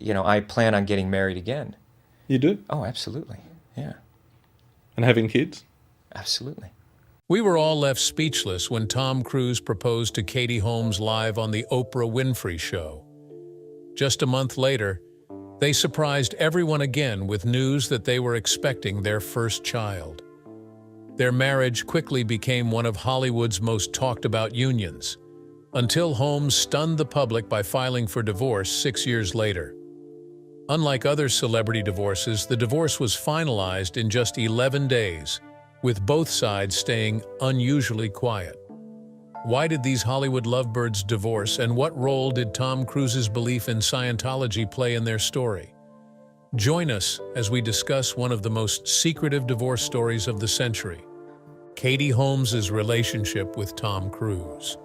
I plan on getting married again. You do? Oh, absolutely. Yeah, And having kids? absolutely. We were all left speechless when Tom Cruise proposed to Katie Holmes live on the Oprah Winfrey Show. Just a month later, they surprised everyone again with news that they were expecting their first child. Their marriage quickly became one of Hollywood's most talked-about unions, until Holmes stunned the public by filing for divorce 6 years later. Unlike other celebrity divorces, the divorce was finalized in just 11 days, with both sides staying unusually quiet. Why did these Hollywood lovebirds divorce, and what role did Tom Cruise's belief in Scientology play in their story? Join us as we discuss one of the most secretive divorce stories of the century, Katie Holmes' relationship with Tom Cruise.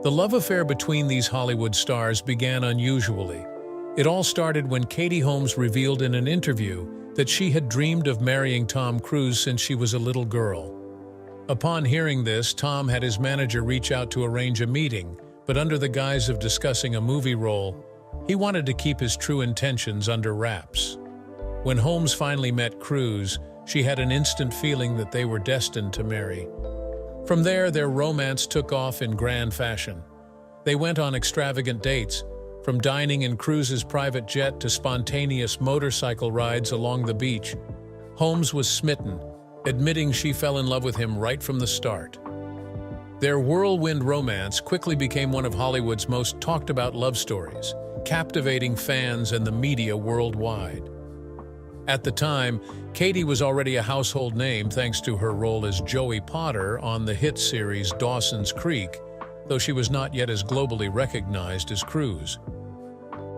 The love affair between these Hollywood stars began unusually. It all started when Katie Holmes revealed in an interview that she had dreamed of marrying Tom Cruise since she was a little girl. Upon hearing this, Tom had his manager reach out to arrange a meeting, but under the guise of discussing a movie role, he wanted to keep his true intentions under wraps. When Holmes finally met Cruise, she had an instant feeling that they were destined to marry. From there, their romance took off in grand fashion. They went on extravagant dates, from dining in Cruise's private jet to spontaneous motorcycle rides along the beach. Holmes was smitten, admitting she fell in love with him right from the start. Their whirlwind romance quickly became one of Hollywood's most talked-about love stories, captivating fans and the media worldwide. At the time, Katie was already a household name thanks to her role as Joey Potter on the hit series Dawson's Creek, though she was not yet as globally recognized as Cruise.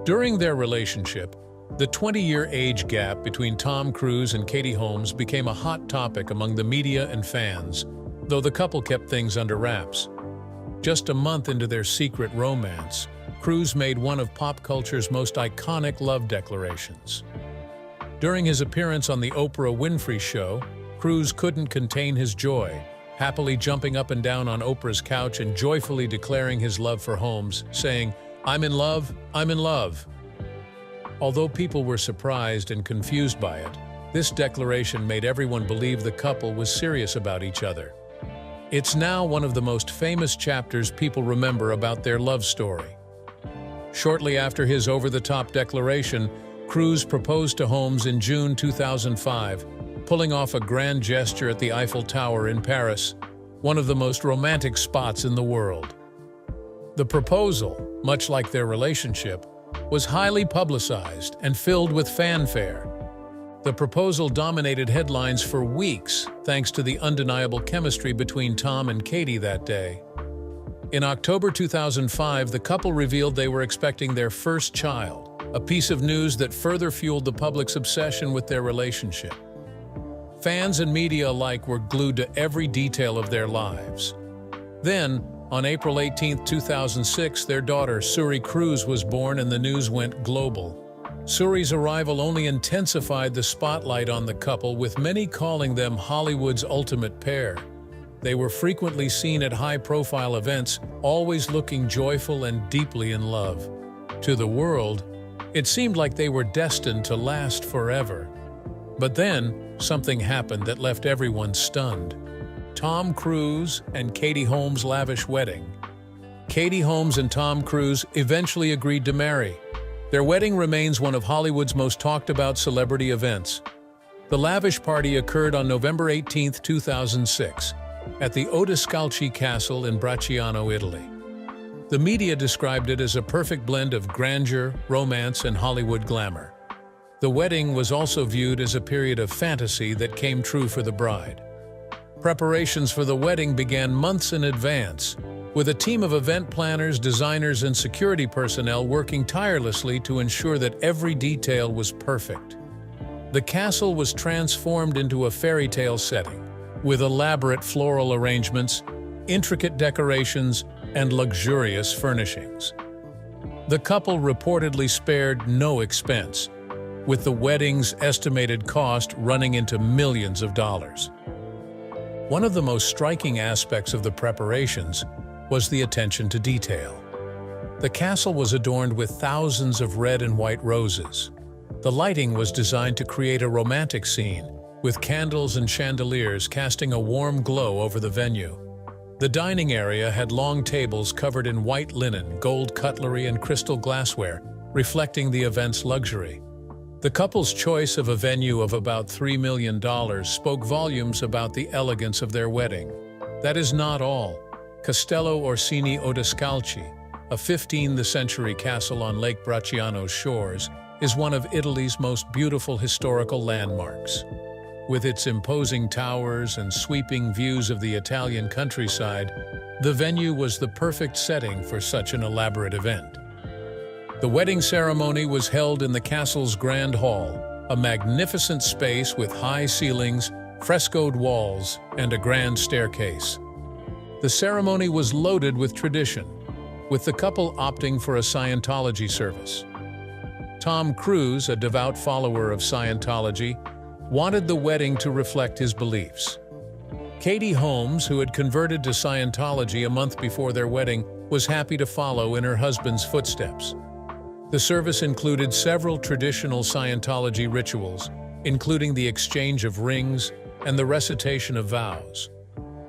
During their relationship, the 20-year age gap between Tom Cruise and Katie Holmes became a hot topic among the media and fans, though the couple kept things under wraps. Just a month into their secret romance, Cruise made one of pop culture's most iconic love declarations. During his appearance on the Oprah Winfrey Show, Cruise couldn't contain his joy, happily jumping up and down on Oprah's couch and joyfully declaring his love for Holmes, saying, "I'm in love, I'm in love." Although people were surprised and confused by it, this declaration made everyone believe the couple was serious about each other. It's now one of the most famous chapters people remember about their love story. Shortly after his over-the-top declaration, Cruise proposed to Holmes in June 2005, pulling off a grand gesture at the Eiffel Tower in Paris, one of the most romantic spots in the world. The proposal, much like their relationship, was highly publicized and filled with fanfare. The proposal dominated headlines for weeks thanks to the undeniable chemistry between Tom and Katie that day. In October 2005, the couple revealed they were expecting their first child, a piece of news that further fueled the public's obsession with their relationship. Fans and media alike were glued to every detail of their lives. Then, on April 18, 2006, their daughter, Suri Cruise, was born and the news went global. Suri's arrival only intensified the spotlight on the couple, with many calling them Hollywood's ultimate pair. They were frequently seen at high-profile events, always looking joyful and deeply in love. To the world, it seemed like they were destined to last forever. But then, something happened that left everyone stunned. Tom Cruise and Katie Holmes' lavish wedding. Katie Holmes and Tom Cruise eventually agreed to marry. Their wedding remains one of Hollywood's most talked-about celebrity events. The lavish party occurred on November 18, 2006, at the Odescalchi Castle in Bracciano, Italy. The media described it as a perfect blend of grandeur, romance, and Hollywood glamour. The wedding was also viewed as a period of fantasy that came true for the bride. Preparations for the wedding began months in advance, with a team of event planners, designers, and security personnel working tirelessly to ensure that every detail was perfect. The castle was transformed into a fairy tale setting, with elaborate floral arrangements, intricate decorations, and luxurious furnishings. The couple reportedly spared no expense, with the wedding's estimated cost running into millions of dollars. One of the most striking aspects of the preparations was the attention to detail. The castle was adorned with thousands of red and white roses. The lighting was designed to create a romantic scene, with candles and chandeliers casting a warm glow over the venue. The dining area had long tables covered in white linen, gold cutlery, and crystal glassware, reflecting the event's luxury. The couple's choice of a venue of about $3 million spoke volumes about the elegance of their wedding. That is not all. Castello Orsini Odescalchi, a 15th century castle on Lake Bracciano's shores, is one of Italy's most beautiful historical landmarks. With its imposing towers and sweeping views of the Italian countryside, the venue was the perfect setting for such an elaborate event. The wedding ceremony was held in the castle's Grand Hall, a magnificent space with high ceilings, frescoed walls, and a grand staircase. The ceremony was loaded with tradition, with the couple opting for a Scientology service. Tom Cruise, a devout follower of Scientology, wanted the wedding to reflect his beliefs. Katie Holmes, who had converted to Scientology a month before their wedding, was happy to follow in her husband's footsteps. The service included several traditional Scientology rituals, including the exchange of rings and the recitation of vows.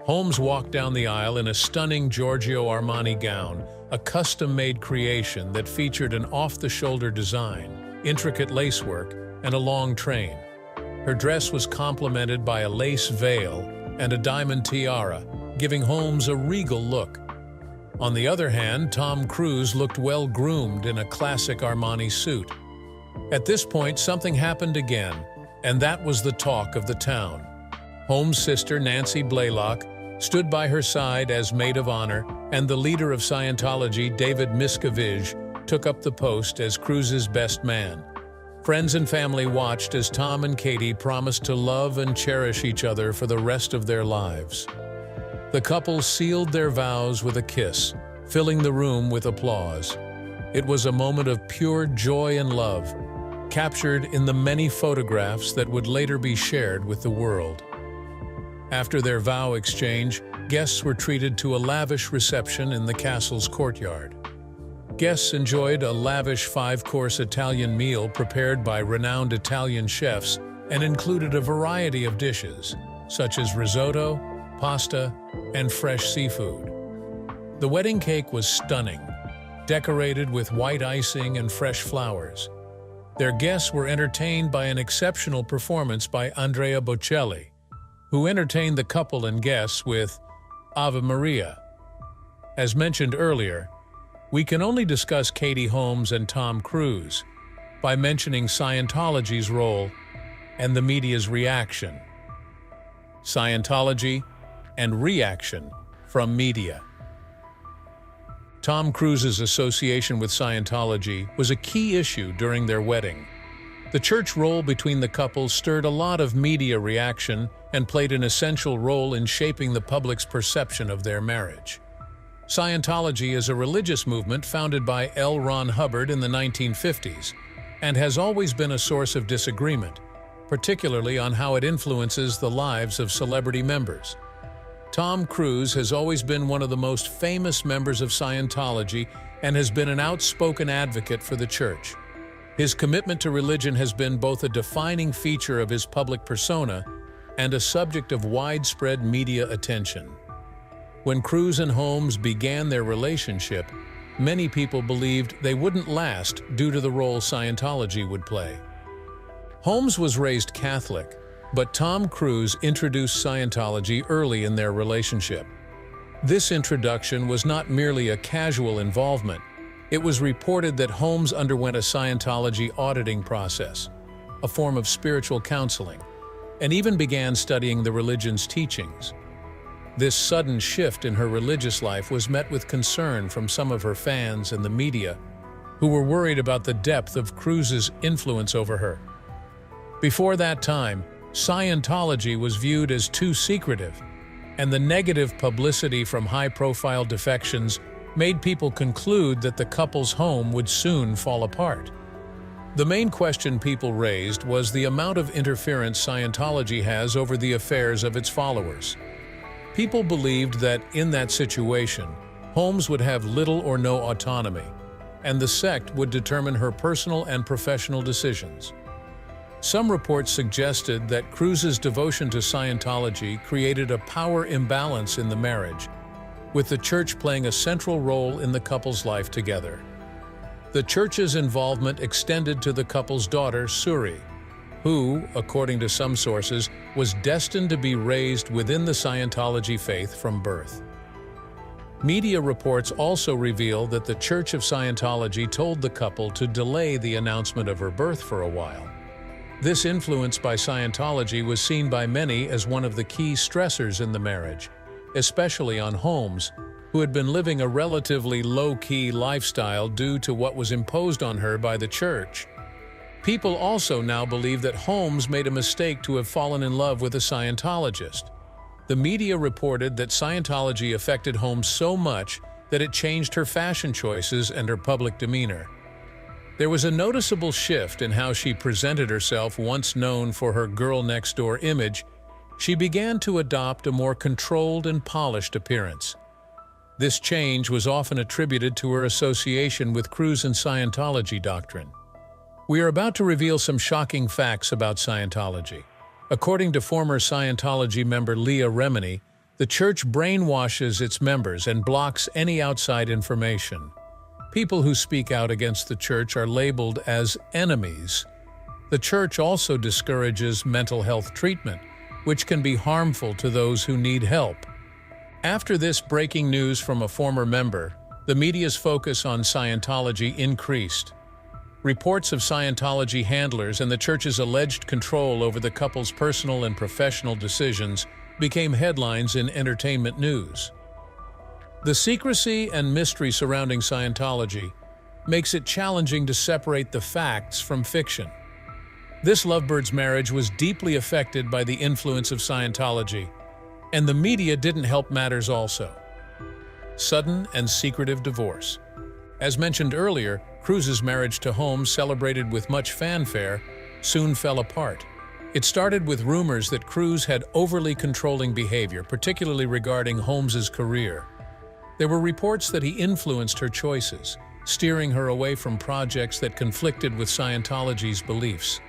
Holmes walked down the aisle in a stunning Giorgio Armani gown, a custom-made creation that featured an off-the-shoulder design, intricate lacework, and a long train. Her dress was complemented by a lace veil and a diamond tiara, giving Holmes a regal look. On the other hand, Tom Cruise looked well-groomed in a classic Armani suit. At this point, something happened again, and that was the talk of the town. Holmes' sister, Nancy Blaylock, stood by her side as maid of honor, and the leader of Scientology, David Miscavige, took up the post as Cruise's best man. Friends and family watched as Tom and Katie promised to love and cherish each other for the rest of their lives. The couple sealed their vows with a kiss, filling the room with applause. It was a moment of pure joy and love, captured in the many photographs that would later be shared with the world. After their vow exchange, guests were treated to a lavish reception in the castle's courtyard. Guests enjoyed a lavish 5-course Italian meal prepared by renowned Italian chefs and included a variety of dishes, such as risotto, pasta, and fresh seafood. The wedding cake was stunning, decorated with white icing and fresh flowers. Their guests were entertained by an exceptional performance by Andrea Bocelli, who entertained the couple and guests with Ave Maria. As mentioned earlier, we can only discuss Katie Holmes and Tom Cruise by mentioning Scientology's role and the media's reaction. Scientology and reaction from media. Tom Cruise's association with Scientology was a key issue during their wedding. The church role between the couple stirred a lot of media reaction and played an essential role in shaping the public's perception of their marriage. Scientology is a religious movement founded by L. Ron Hubbard in the 1950s and has always been a source of disagreement, particularly on how it influences the lives of celebrity members. Tom Cruise has always been one of the most famous members of Scientology and has been an outspoken advocate for the church. His commitment to religion has been both a defining feature of his public persona and a subject of widespread media attention. When Cruise and Holmes began their relationship, many people believed they wouldn't last due to the role Scientology would play. Holmes was raised Catholic, but Tom Cruise introduced Scientology early in their relationship. This introduction was not merely a casual involvement. It was reported that Holmes underwent a Scientology auditing process, a form of spiritual counseling, and even began studying the religion's teachings. This sudden shift in her religious life was met with concern from some of her fans and the media, who were worried about the depth of Cruise's influence over her. Before that time, Scientology was viewed as too secretive, and the negative publicity from high-profile defections made people conclude that the couple's home would soon fall apart. The main question people raised was the amount of interference Scientology has over the affairs of its followers. People believed that, in that situation, Holmes would have little or no autonomy, and the sect would determine her personal and professional decisions. Some reports suggested that Cruz's devotion to Scientology created a power imbalance in the marriage, with the church playing a central role in the couple's life together. The church's involvement extended to the couple's daughter, Suri, who, according to some sources, was destined to be raised within the Scientology faith from birth. Media reports also reveal that the Church of Scientology told the couple to delay the announcement of her birth for a while. This influence by Scientology was seen by many as one of the key stressors in the marriage, especially on Holmes, who had been living a relatively low-key lifestyle due to what was imposed on her by the church. People also now believe that Holmes made a mistake to have fallen in love with a Scientologist. The media reported that Scientology affected Holmes so much that it changed her fashion choices and her public demeanor. There was a noticeable shift in how she presented herself. Once known for her girl-next-door image, she began to adopt a more controlled and polished appearance. This change was often attributed to her association with Cruz and Scientology doctrine. We are about to reveal some shocking facts about Scientology. According to former Scientology member Leah Remini, the church brainwashes its members and blocks any outside information. People who speak out against the church are labeled as enemies. The church also discourages mental health treatment, which can be harmful to those who need help. After this breaking news from a former member, the media's focus on Scientology increased. Reports of Scientology handlers and the church's alleged control over the couple's personal and professional decisions became headlines in entertainment news. The secrecy and mystery surrounding Scientology makes it challenging to separate the facts from fiction. This lovebirds marriage was deeply affected by the influence of Scientology, and the media didn't help matters also. Sudden and secretive divorce. As mentioned earlier, Cruz's marriage to Holmes, celebrated with much fanfare, soon fell apart. It started with rumors that Cruz had overly controlling behavior, particularly regarding Holmes's career. There were reports that he influenced her choices, steering her away from projects that conflicted with Scientology's beliefs.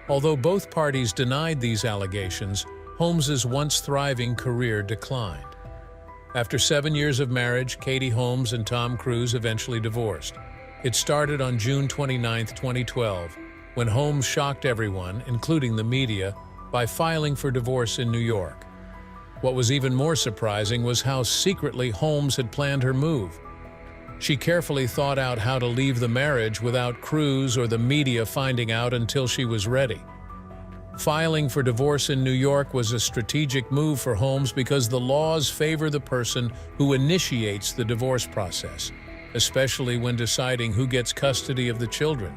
Although both parties denied these allegations, Holmes's once thriving career declined. After 7 years of marriage, Katie Holmes and Tom Cruise eventually divorced. It started on June 29, 2012, when Holmes shocked everyone, including the media, by filing for divorce in New York. What was even more surprising was how secretly Holmes had planned her move. She carefully thought out how to leave the marriage without Cruise or the media finding out until she was ready. Filing for divorce in New York was a strategic move for Holmes because the laws favor the person who initiates the divorce process, especially when deciding who gets custody of the children.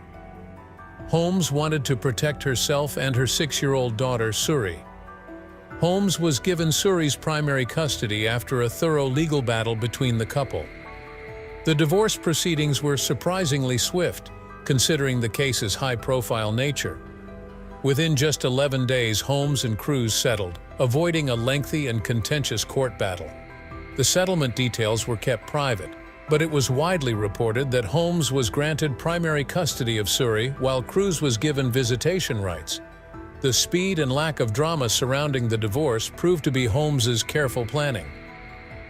Holmes wanted to protect herself and her 6-year-old daughter, Suri. Holmes was given Suri's primary custody after a thorough legal battle between the couple. The divorce proceedings were surprisingly swift, considering the case's high-profile nature. Within just 11 days, Holmes and Cruise settled, avoiding a lengthy and contentious court battle. The settlement details were kept private, but it was widely reported that Holmes was granted primary custody of Suri while Cruise was given visitation rights. The speed and lack of drama surrounding the divorce proved to be Holmes's careful planning.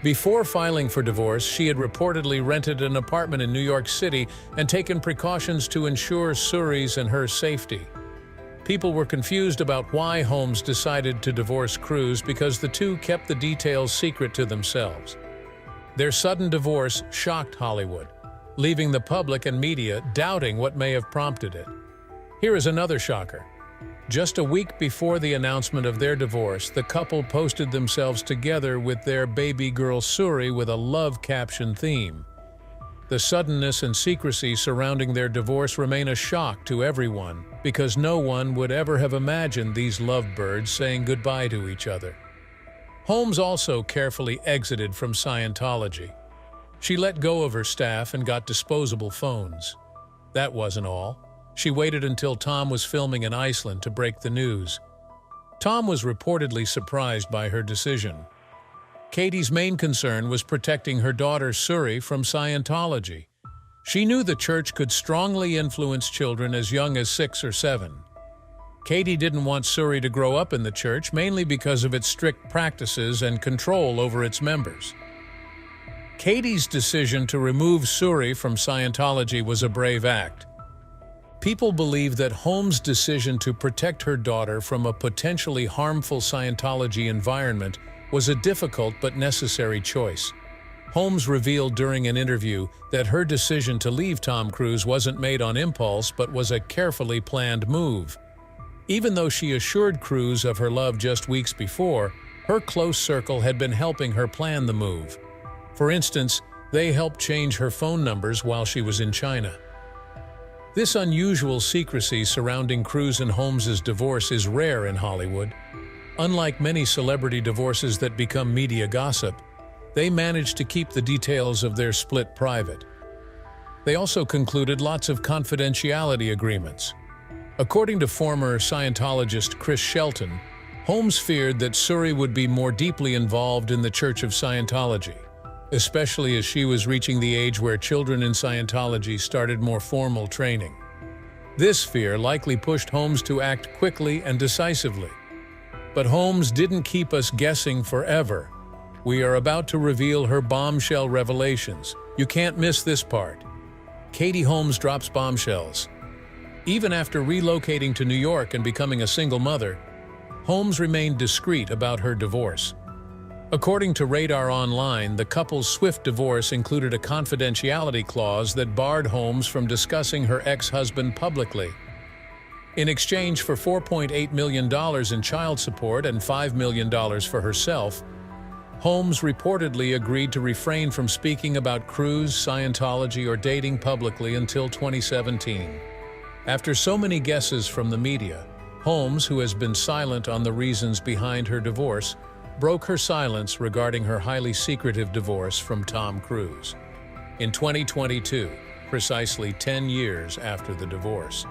Before filing for divorce, she had reportedly rented an apartment in New York City and taken precautions to ensure Suri's and her safety. People were confused about why Holmes decided to divorce Cruise because the two kept the details secret to themselves. Their sudden divorce shocked Hollywood, leaving the public and media doubting what may have prompted it. Here is another shocker. Just a week before the announcement of their divorce, the couple posted themselves together with their baby girl Suri with a love caption theme. The suddenness and secrecy surrounding their divorce remain a shock to everyone because no one would ever have imagined these lovebirds saying goodbye to each other. Holmes also carefully exited from Scientology. She let go of her staff and got disposable phones. That wasn't all. She waited until Tom was filming in Iceland to break the news. Tom was reportedly surprised by her decision. Katie's main concern was protecting her daughter Suri from Scientology. She knew the church could strongly influence children as young as 6 or 7. Katie didn't want Suri to grow up in the church, mainly because of its strict practices and control over its members. Katie's decision to remove Suri from Scientology was a brave act. People believe that Holmes' decision to protect her daughter from a potentially harmful Scientology environment was a difficult but necessary choice. Holmes revealed during an interview that her decision to leave Tom Cruise wasn't made on impulse but was a carefully planned move. Even though she assured Cruise of her love just weeks before, her close circle had been helping her plan the move. For instance, they helped change her phone numbers while she was in China. This unusual secrecy surrounding Cruise and Holmes' divorce is rare in Hollywood. Unlike many celebrity divorces that become media gossip, they managed to keep the details of their split private. They also concluded lots of confidentiality agreements. According to former Scientologist Chris Shelton, Holmes feared that Suri would be more deeply involved in the Church of Scientology, especially as she was reaching the age where children in Scientology started more formal training. This fear likely pushed Holmes to act quickly and decisively. But Holmes didn't keep us guessing forever. We are about to reveal her bombshell revelations. You can't miss this part. Katie Holmes drops bombshells. Even after relocating to New York and becoming a single mother, Holmes remained discreet about her divorce. According to Radar Online, the couple's swift divorce included a confidentiality clause that barred Holmes from discussing her ex-husband publicly. In exchange for $4.8 million in child support and $5 million for herself, Holmes reportedly agreed to refrain from speaking about Cruise, Scientology, or dating publicly until 2017. After so many guesses from the media, Holmes, who has been silent on the reasons behind her divorce, broke her silence regarding her highly secretive divorce from Tom Cruise. In 2022, precisely 10 years after the divorce,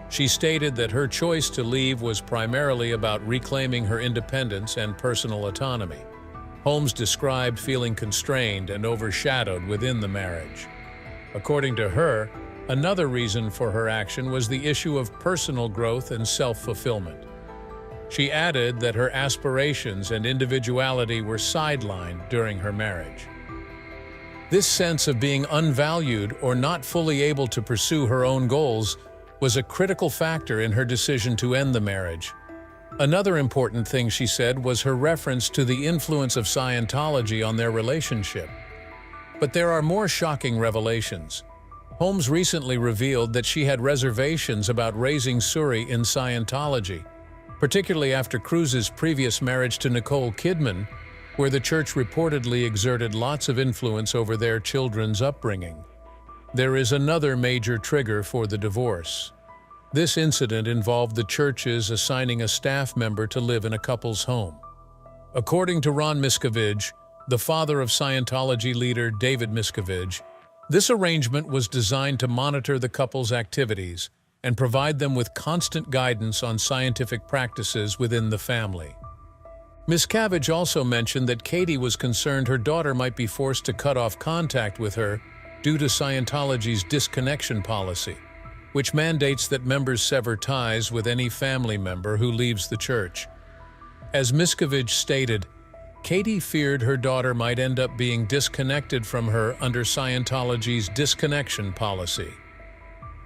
she stated that her choice to leave was primarily about reclaiming her independence and personal autonomy. Holmes described feeling constrained and overshadowed within the marriage. According to her, another reason for her action was the issue of personal growth and self-fulfillment. She added that her aspirations and individuality were sidelined during her marriage. This sense of being unvalued or not fully able to pursue her own goals was a critical factor in her decision to end the marriage. Another important thing she said was her reference to the influence of Scientology on their relationship. But there are more shocking revelations. Holmes recently revealed that she had reservations about raising Suri in Scientology, particularly after Cruise's previous marriage to Nicole Kidman, where the church reportedly exerted lots of influence over their children's upbringing. There is another major trigger for the divorce. This incident involved the churches assigning a staff member to live in a couple's home. According to Ron Miscavige, the father of Scientology leader David Miscavige, this arrangement was designed to monitor the couple's activities and provide them with constant guidance on scientific practices within the family. Miscavige also mentioned that Katie was concerned her daughter might be forced to cut off contact with her due to Scientology's disconnection policy, which mandates that members sever ties with any family member who leaves the church. As Miscavige stated, Katie feared her daughter might end up being disconnected from her under Scientology's disconnection policy.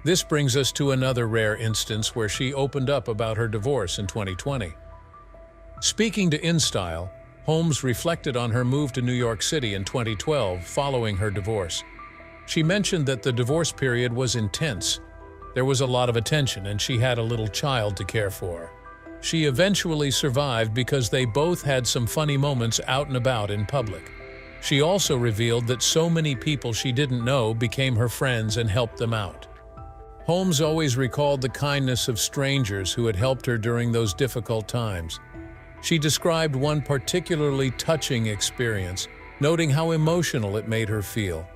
This brings us to another rare instance where she opened up about her divorce in 2020. Speaking to InStyle, Holmes reflected on her move to New York City in 2012 following her divorce. She mentioned that the divorce period was intense. There was a lot of attention and she had a little child to care for. She eventually survived because they both had some funny moments out and about in public. She also revealed that so many people she didn't know became her friends and helped them out. Holmes always recalled the kindness of strangers who had helped her during those difficult times. She described one particularly touching experience, noting how emotional it made her feel.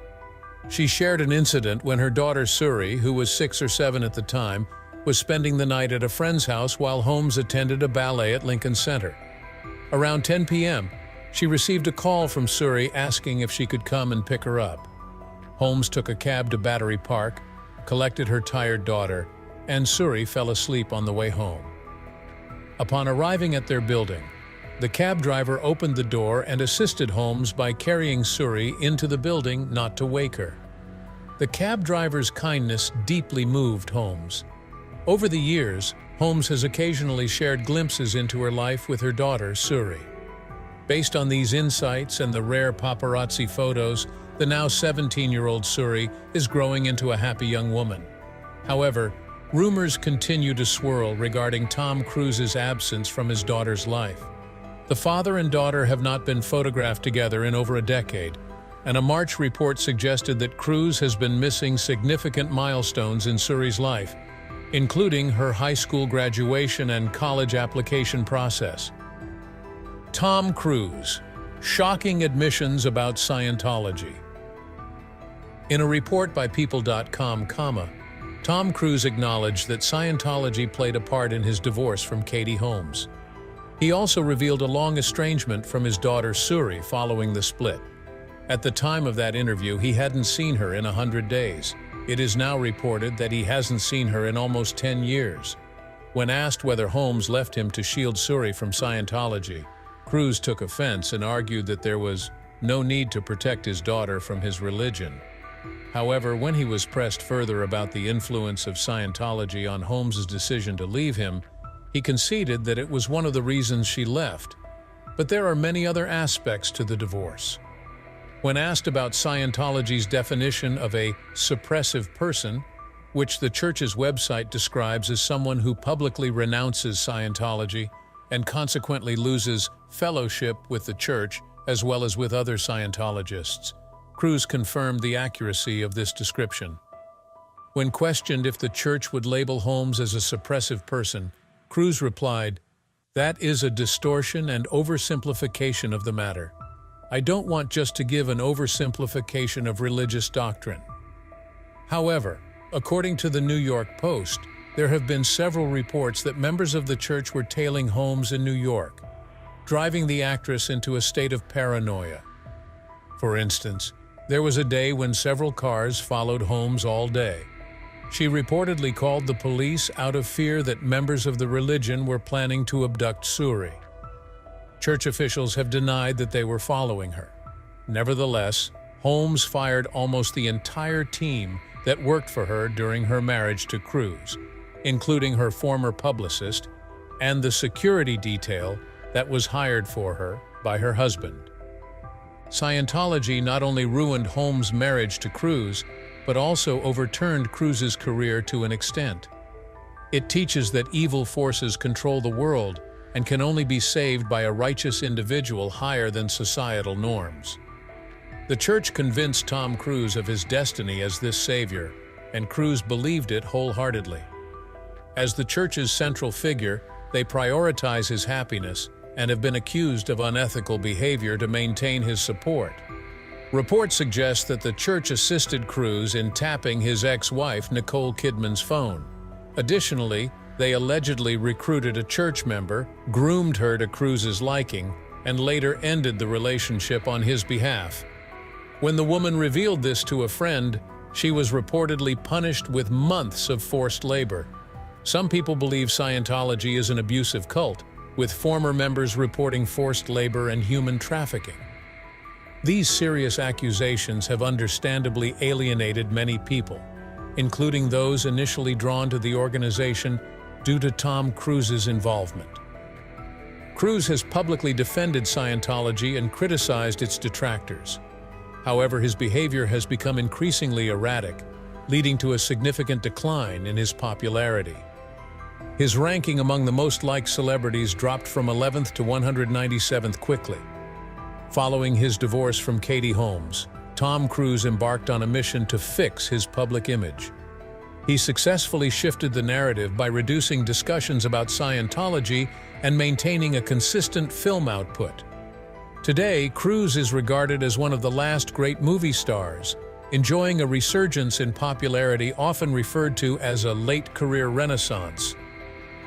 She shared an incident when her daughter Suri, who was 6 or 7 at the time, was spending the night at a friend's house while Holmes attended a ballet at Lincoln Center. Around 10 p.m., she received a call from Suri asking if she could come and pick her up. Holmes took a cab to Battery Park, collected her tired daughter, and Suri fell asleep on the way home. Upon arriving at their building, the cab driver opened the door and assisted Holmes by carrying Suri into the building not to wake her. The cab driver's kindness deeply moved Holmes. Over the years, Holmes has occasionally shared glimpses into her life with her daughter, Suri. Based on these insights and the rare paparazzi photos, the now 17-year-old Suri is growing into a happy young woman. However, rumors continue to swirl regarding Tom Cruise's absence from his daughter's life. The father and daughter have not been photographed together in over a decade, and a March report suggested that Cruise has been missing significant milestones in Suri's life, including her high school graduation and college application process. Tom Cruise, shocking admissions about Scientology. In a report by People.com, Tom Cruise acknowledged that Scientology played a part in his divorce from Katie Holmes. He also revealed a long estrangement from his daughter Suri following the split. At the time of that interview, he hadn't seen her in 100 days. It is now reported that he hasn't seen her in almost 10 years. When asked whether Holmes left him to shield Suri from Scientology, Cruise took offense and argued that there was no need to protect his daughter from his religion. However, when he was pressed further about the influence of Scientology on Holmes's decision to leave him, he conceded that it was one of the reasons she left. But there are many other aspects to the divorce. When asked about Scientology's definition of a suppressive person, which the church's website describes as someone who publicly renounces Scientology and consequently loses fellowship with the church as well as with other Scientologists, Cruise confirmed the accuracy of this description. When questioned if the church would label Holmes as a suppressive person, Cruise replied, "That is a distortion and oversimplification of the matter. I don't want just to give an oversimplification of religious doctrine." However, according to the New York Post, there have been several reports that members of the church were tailing Holmes in New York, driving the actress into a state of paranoia. For instance, there was a day when several cars followed Holmes all day. She reportedly called the police out of fear that members of the religion were planning to abduct Suri. Church officials have denied that they were following her. Nevertheless, Holmes fired almost the entire team that worked for her during her marriage to Cruise, including her former publicist and the security detail that was hired for her by her husband. Scientology not only ruined Holmes' marriage to Cruise, but also overturned Cruise's career to an extent. It teaches that evil forces control the world and can only be saved by a righteous individual higher than societal norms. The church convinced Tom Cruise of his destiny as this savior, and Cruise believed it wholeheartedly. As the church's central figure, they prioritize his happiness and have been accused of unethical behavior to maintain his support. Reports suggest that the church assisted Cruise in tapping his ex-wife Nicole Kidman's phone. Additionally, they allegedly recruited a church member, groomed her to Cruise's liking, and later ended the relationship on his behalf. When the woman revealed this to a friend, she was reportedly punished with months of forced labor. Some people believe Scientology is an abusive cult, with former members reporting forced labor and human trafficking. These serious accusations have understandably alienated many people, including those initially drawn to the organization due to Tom Cruise's involvement. Cruise has publicly defended Scientology and criticized its detractors. However, his behavior has become increasingly erratic, leading to a significant decline in his popularity. His ranking among the most liked celebrities dropped from 11th to 197th quickly. Following his divorce from Katie Holmes, Tom Cruise embarked on a mission to fix his public image. He successfully shifted the narrative by reducing discussions about Scientology and maintaining a consistent film output. Today, Cruise is regarded as one of the last great movie stars, enjoying a resurgence in popularity often referred to as a late career renaissance.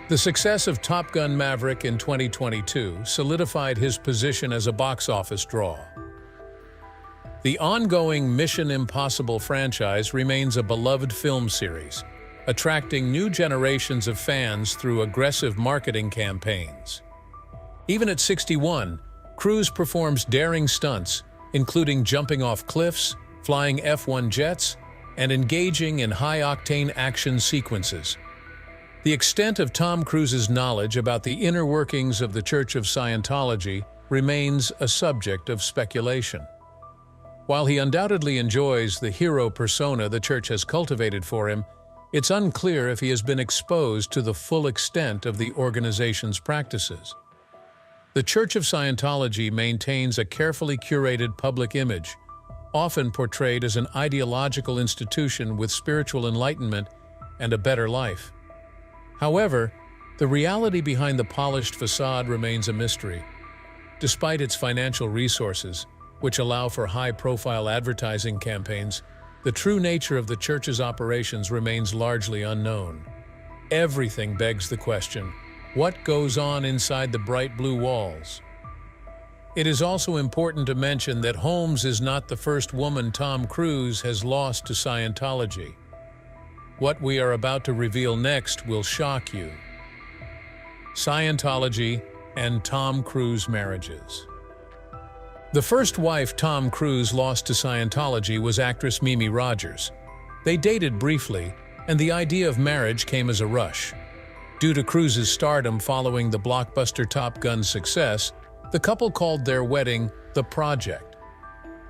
The success of Top Gun: Maverick in 2022 solidified his position as a box office draw. The ongoing Mission Impossible franchise remains a beloved film series, attracting new generations of fans through aggressive marketing campaigns. Even at 61, Cruise performs daring stunts, including jumping off cliffs, flying F-1 jets, and engaging in high-octane action sequences. The extent of Tom Cruise's knowledge about the inner workings of the Church of Scientology remains a subject of speculation. While he undoubtedly enjoys the hero persona the Church has cultivated for him, it's unclear if he has been exposed to the full extent of the organization's practices. The Church of Scientology maintains a carefully curated public image, often portrayed as an ideological institution with spiritual enlightenment and a better life. However, the reality behind the polished facade remains a mystery. Despite its financial resources, which allow for high-profile advertising campaigns, the true nature of the Church's operations remains largely unknown. Everything begs the question, what goes on inside the bright blue walls? It is also important to mention that Holmes is not the first woman Tom Cruise has lost to Scientology. What we are about to reveal next will shock you. Scientology and Tom Cruise marriages. The first wife Tom Cruise lost to Scientology was actress Mimi Rogers. They dated briefly, and the idea of marriage came as a rush. Due to Cruise's stardom following the blockbuster Top Gun's success, the couple called their wedding The Project.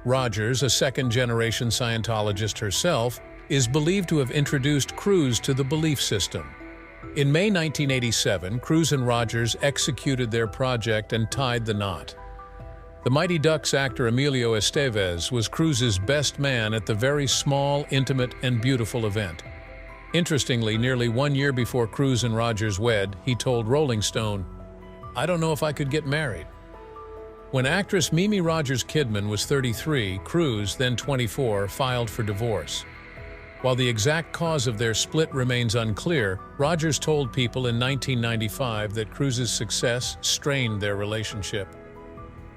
Rogers, a second-generation Scientologist herself, is believed to have introduced Cruise to the belief system. In May 1987, Cruise and Rogers executed their project and tied the knot. The Mighty Ducks actor Emilio Estevez was Cruise's best man at the very small, intimate, and beautiful event. Interestingly, nearly 1 year before Cruise and Rogers wed, he told Rolling Stone, "I don't know if I could get married." When actress Mimi Rogers Kidman was 33, Cruise, then 24, filed for divorce. While the exact cause of their split remains unclear, Rogers told People in 1995 that Cruise's success strained their relationship.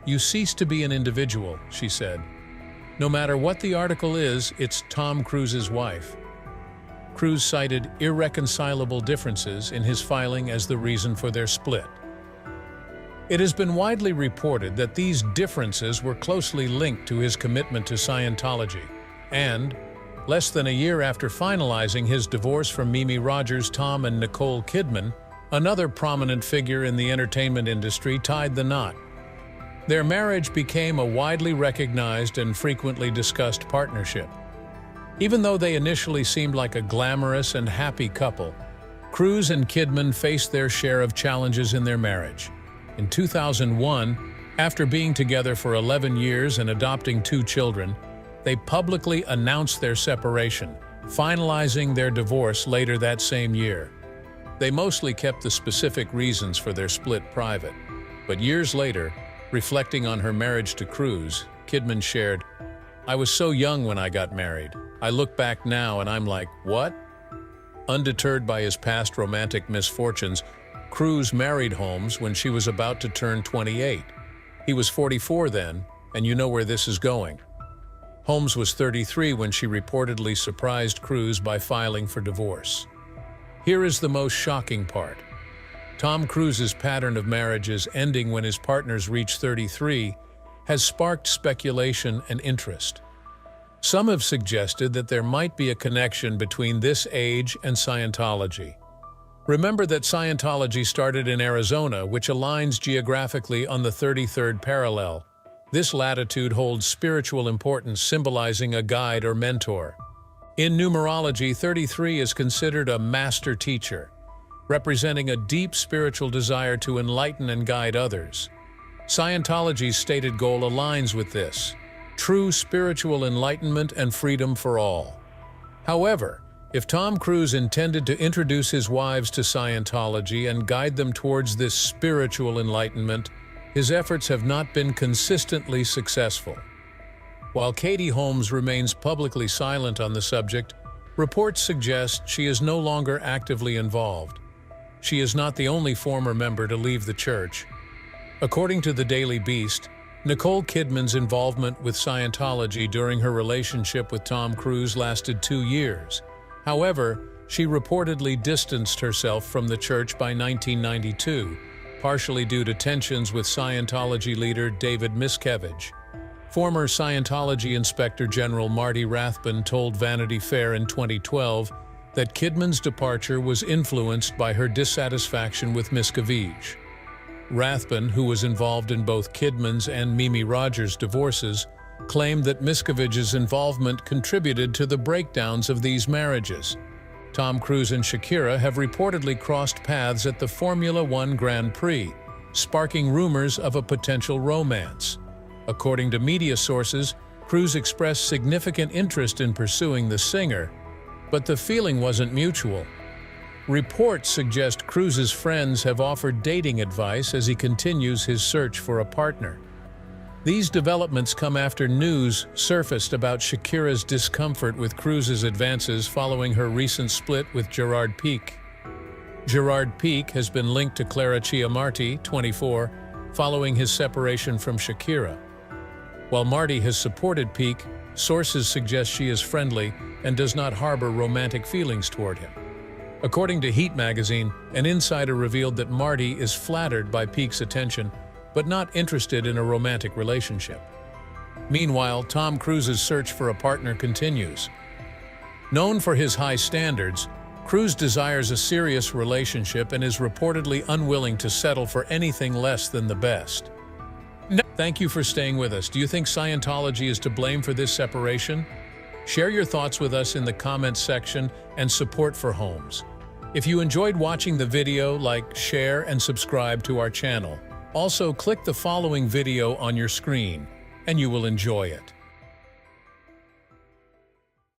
"You cease to be an individual," she said. "No matter what the article is, it's Tom Cruise's wife." Cruise cited irreconcilable differences in his filing as the reason for their split. It has been widely reported that these differences were closely linked to his commitment to Scientology, and, less than a year after finalizing his divorce from Mimi Rogers, Tom and Nicole Kidman, another prominent figure in the entertainment industry, tied the knot. Their marriage became a widely recognized and frequently discussed partnership. Even though they initially seemed like a glamorous and happy couple, Cruise and Kidman faced their share of challenges in their marriage. In 2001, after being together for 11 years and adopting 2 children, they publicly announced their separation, finalizing their divorce later that same year. They mostly kept the specific reasons for their split private, but years later, reflecting on her marriage to Cruise, Kidman shared, "I was so young when I got married. I look back now and I'm like, what?" Undeterred by his past romantic misfortunes, Cruise married Holmes when she was about to turn 28. He was 44 then, and you know where this is going. Holmes was 33 when she reportedly surprised Cruise by filing for divorce. Here is the most shocking part. Tom Cruise's pattern of marriages ending when his partners reach 33 has sparked speculation and interest. Some have suggested that there might be a connection between this age and Scientology. Remember that Scientology started in Arizona, which aligns geographically on the 33rd parallel. This latitude holds spiritual importance, symbolizing a guide or mentor. In numerology, 33 is considered a master teacher, representing a deep spiritual desire to enlighten and guide others. Scientology's stated goal aligns with this: true spiritual enlightenment and freedom for all. However, if Tom Cruise intended to introduce his wives to Scientology and guide them towards this spiritual enlightenment, his efforts have not been consistently successful. While Katie Holmes remains publicly silent on the subject, reports suggest she is no longer actively involved. She is not the only former member to leave the church. According to the Daily Beast, Nicole Kidman's involvement with Scientology during her relationship with Tom Cruise lasted 2 years. However, she reportedly distanced herself from the church by 1992, partially due to tensions with Scientology leader David Miscavige. Former Scientology Inspector General Marty Rathbun told Vanity Fair in 2012 that Kidman's departure was influenced by her dissatisfaction with Miscavige. Rathbun, who was involved in both Kidman's and Mimi Rogers' divorces, claimed that Miscavige's involvement contributed to the breakdowns of these marriages. Tom Cruise and Shakira have reportedly crossed paths at the Formula One Grand Prix, sparking rumors of a potential romance. According to media sources, Cruise expressed significant interest in pursuing the singer, but the feeling wasn't mutual. Reports suggest Cruise's friends have offered dating advice as he continues his search for a partner. These developments come after news surfaced about Shakira's discomfort with Cruise's advances following her recent split with Gerard Piqué. Gerard Piqué has been linked to Clara Chiamarti, 24, following his separation from Shakira. While Marty has supported Piqué, sources suggest she is friendly and does not harbor romantic feelings toward him. According to Heat magazine, an insider revealed that Marty is flattered by Piqué's attention, but not interested in a romantic relationship. Meanwhile, Tom Cruise's search for a partner continues. Known for his high standards, Cruise desires a serious relationship and is reportedly unwilling to settle for anything less than the best. Thank you for staying with us. Do you think Scientology is to blame for this separation? Share your thoughts with us in the comments section and support for Holmes. If you enjoyed watching the video, like, share, and subscribe to our channel. Also, click the following video on your screen, and you will enjoy it.